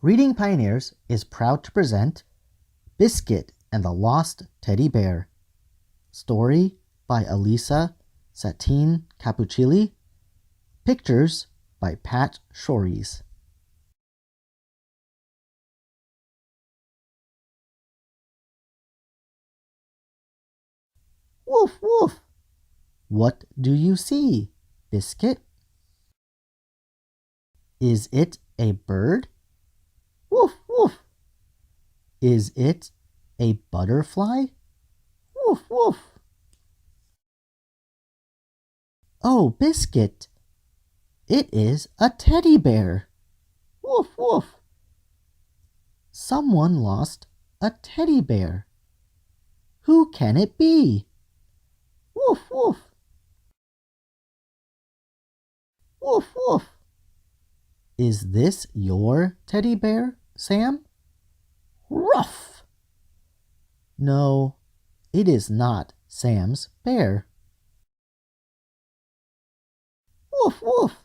Reading Pioneers is proud to present Biscuit and the Lost Teddy Bear. Story by Alyssa Capucilli. Pictures by Pat Shores. Woof, woof. What do you see, Biscuit? Is it a bird? Woof, woof. Is it a butterfly? Woof, woof. Oh, Biscuit, it is a teddy bear. Woof, woof. Someone lost a teddy bear. Who can it be? Woof, woof. Woof, woof. Is this your teddy bear, Sam? Ruff! No, it is not Sam's bear. Woof, woof.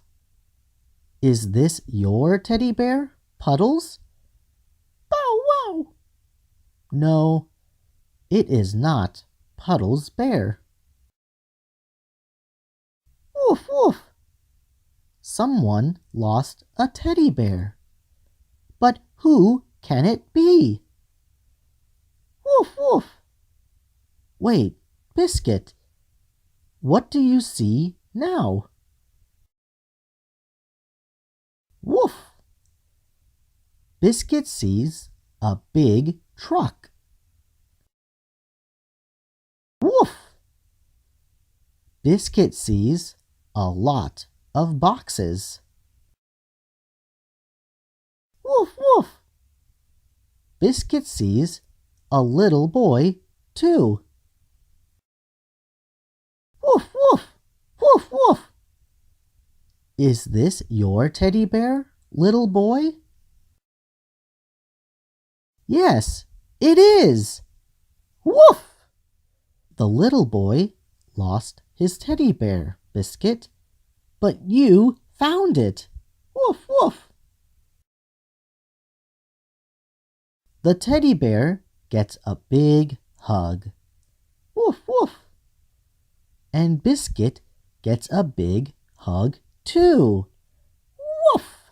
Is this your teddy bear, Puddles? Bow wow! No, it is not Puddles' bear. Woof, woof. Someone lost a teddy bear. But who can it be? Woof, woof. Wait, Biscuit, what do you see now? Woof. Biscuit sees a big truck. Woof. Biscuit sees a lot of boxes. Woof, woof. Biscuit sees a little boy, too. Woof, woof. Woof, woof. Is this your teddy bear, little boy? Yes, it is. Woof! The little boy lost his teddy bear, Biscuit, but you found it. Woof, woof. The teddy bear gets a big hug. Woof, woof. And Biscuit gets a big hug too. Woof.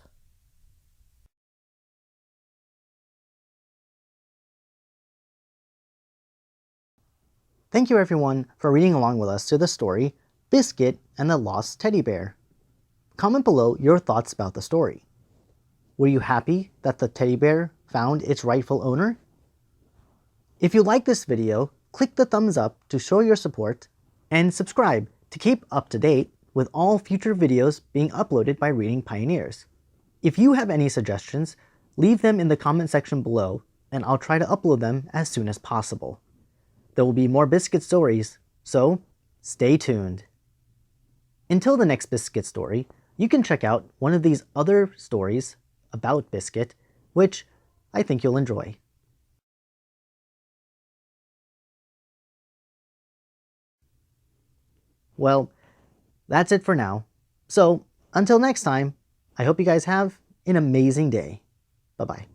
Thank you everyone for reading along with us to the story Biscuit and the Lost Teddy Bear. Comment below your thoughts about the story. Were you happy that the teddy bear found its rightful owner? If you like this video, click the thumbs up to show your support and subscribe to keep up to date with all future videos being uploaded by Reading Pioneers. If you have any suggestions, leave them in the comment section below and I'll try to upload them as soon as possible. There will be more Biscuit stories, so stay tuned. Until the next Biscuit story, you can check out one of these other stories about Biscuit, which I think you'll enjoy. Well, that's it for now. So, until next time, I hope you guys have an amazing day. Bye-bye.